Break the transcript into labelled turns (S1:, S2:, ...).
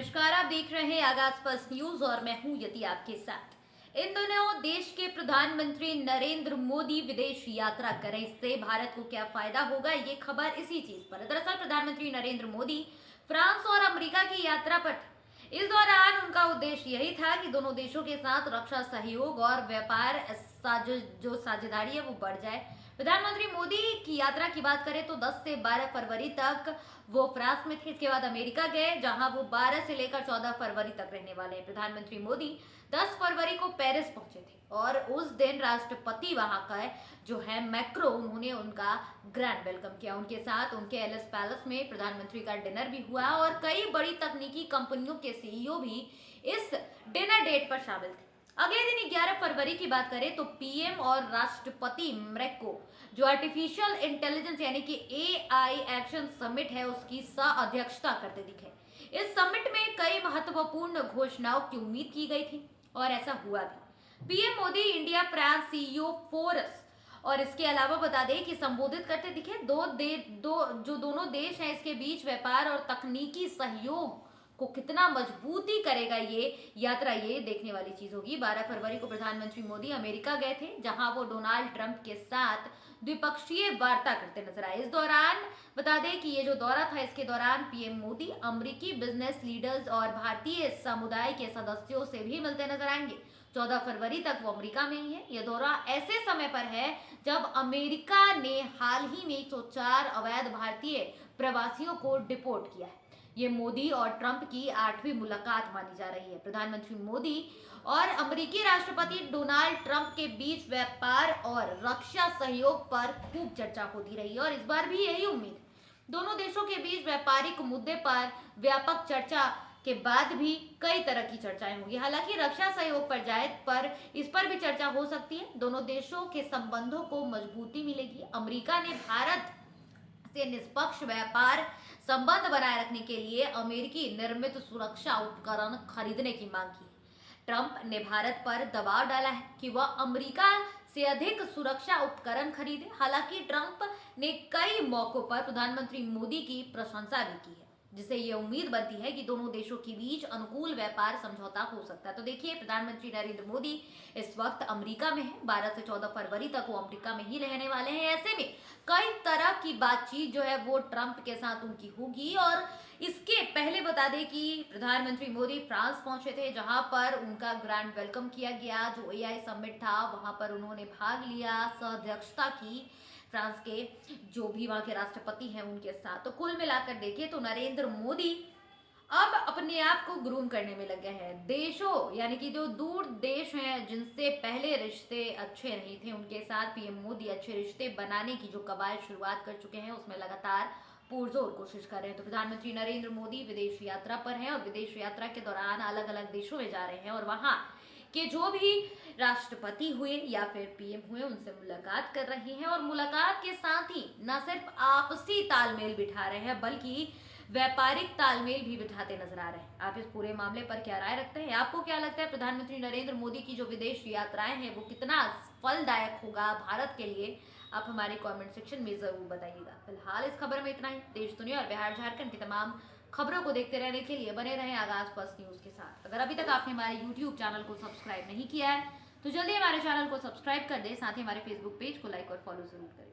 S1: नमस्कार, आप देख रहे हैं आगाज फर्स्ट न्यूज और मैं हूं यति आपके साथ। इन दिनों देश के प्रधानमंत्री नरेंद्र मोदी विदेश यात्रा करें, इससे भारत को क्या फायदा होगा, ये खबर इसी चीज पर है। दरअसल प्रधानमंत्री नरेंद्र मोदी फ्रांस और अमेरिका की यात्रा पर थे। इस दौरान उनका उद्देश्य यही था कि दोनों देशों के साथ रक्षा सहयोग और व्यापार साझेदारी है वो बढ़ जाए। प्रधानमंत्री मोदी की यात्रा की बात करें तो 10 से 12 फरवरी तक वो फ्रांस में थे। इसके बाद अमेरिका गए, जहां वो 12 से लेकर 14 फरवरी तक रहने वाले हैं। प्रधानमंत्री मोदी 10 फरवरी को पेरिस पहुंचे थे और उस दिन राष्ट्रपति वहां का जो है मैक्रो, उन्होंने उनका ग्रैंड वेलकम किया। उनके साथ उनके एलिस पैलेस में प्रधानमंत्री का डिनर भी हुआ और कई बड़ी तकनीकी कंपनियों के सीईओ भी इस डिनर डेट पर शामिल थे। अगले दिन 11 फरवरी की बात करें तो पीएम और राष्ट्रपति मैक्रो जो आर्टिफिशियल इंटेलिजेंस यानी कि एआई एक्शन समिट है उसकी सह अध्यक्षता करते दिखे। इस समिट में कई महत्वपूर्ण घोषणाओं की उम्मीद की गई थी और ऐसा हुआ भी। PM Modi India France CEO forces और इसके अलावा बता दें कि संबोधित करते दिखे। दोनों देश हैं इसके बीच व्यापार और तकनीकी सहयोग को कितना मजबूती करेगा ये यात्रा, ये देखने वाली चीज होगी। 12 फरवरी को प्रधानमंत्री मोदी अमेरिका गए थे, जहां वो डोनाल्ड ट्रंप के साथ द्विपक्षीय वार्ता करते नजर आए। इस दौरान बता दें कि ये जो दौरा था, इसके दौरान पीएम मोदी अमेरिकी बिजनेस लीडर्स और भारतीय समुदाय के सदस्यों से भी मिलते नजर आएंगे। 14 फरवरी तक वो अमेरिका में ही है। यह दौरा ऐसे समय पर है जब अमेरिका ने हाल ही में 104 अवैध भारतीय प्रवासियों को डिपोर्ट किया है। ये मोदी और ट्रंप की 8वीं मुलाकात मानी जा रही है। प्रधानमंत्री मोदी और अमेरिकी राष्ट्रपति डोनाल्ड ट्रंप के बीच व्यापार और रक्षा सहयोग पर खूब चर्चा होती रही और इस बार भी यही उम्मीद है। दोनों देशों के बीच व्यापारिक मुद्दे पर व्यापक चर्चा के बाद भी कई तरह की चर्चाएं होंगी। हालांकि रक्षा सहयोग पर जाए पर इस पर भी चर्चा हो सकती है। दोनों देशों के संबंधों को मजबूती मिलेगी। अमेरिका ने भारत से निष्पक्ष व्यापार संबंध बनाए रखने के लिए अमेरिकी निर्मित सुरक्षा उपकरण खरीदने की मांग की। ट्रंप ने भारत पर दबाव डाला है कि वह अमेरिका से अधिक सुरक्षा उपकरण खरीदे। हालांकि ट्रंप ने कई मौकों पर प्रधानमंत्री मोदी की प्रशंसा भी की है, जिससे ये उम्मीद बनती है कि दोनों देशों के बीच अनुकूल व्यापार समझौता हो सकता है। तो देखिए, प्रधानमंत्री नरेंद्र मोदी इस वक्त अमेरिका में है। 12 से 14 फरवरी तक वो अमेरिका में ही रहने वाले हैं। ऐसे में कई तरह की बातचीत जो है वो ट्रंप के साथ उनकी होगी। और इसके पहले बता दें कि प्रधानमंत्री मोदी फ्रांस पहुंचे थे, जहां पर उनका ग्रैंड वेलकम किया गया। जो एआई समिट था वहां पर उन्होंने भाग लिया, सह अध्यक्षता की फ्रांस के जो भी वहां के राष्ट्रपति हैं उनके साथ। तो कुल मिलाकर देखिए तो नरेंद्र मोदी अब अपने आप को ग्रूम करने में लगे हैं। देशों यानी कि जो दूर देश हैं जिनसे पहले रिश्ते अच्छे नहीं थे, उनके साथ पीएम मोदी अच्छे रिश्ते बनाने की जो कवायद शुरुआत कर चुके हैं, उसमें लगातार पुरजोर कोशिश कर रहे हैं। तो प्रधानमंत्री नरेंद्र मोदी विदेश यात्रा पर हैं और विदेश यात्रा के दौरान अलग अलग देशों में जा रहे हैं और वहां कि जो भी राष्ट्रपति हुए या फिर पीएम हुए उनसे मुलाकात कर रही हैं और मुलाकात के साथ ही न सिर्फ आपसी तालमेल बिठा रहे हैं बल्कि व्यापारिक तालमेल भी बिठाते नजर आ रहे हैं। आप इस पूरे मामले पर क्या राय रखते हैं? आपको क्या लगता है प्रधानमंत्री नरेंद्र मोदी की जो विदेश यात्राएं हैं वो कितना फलदायक होगा भारत के लिए? आप हमारे कमेंट सेक्शन में जरूर बताइएगा। फिलहाल इस खबर में इतना ही। देश दुनिया और बिहार झारखंड की तमाम खबरों को देखते रहने के लिए बने रहें आगाज फर्स्ट न्यूज के साथ। अगर अभी तक आपने हमारे यूट्यूब चैनल को सब्सक्राइब नहीं किया है तो जल्दी हमारे चैनल को सब्सक्राइब कर दें, साथ ही हमारे फेसबुक पेज को लाइक और फॉलो जरूर करें।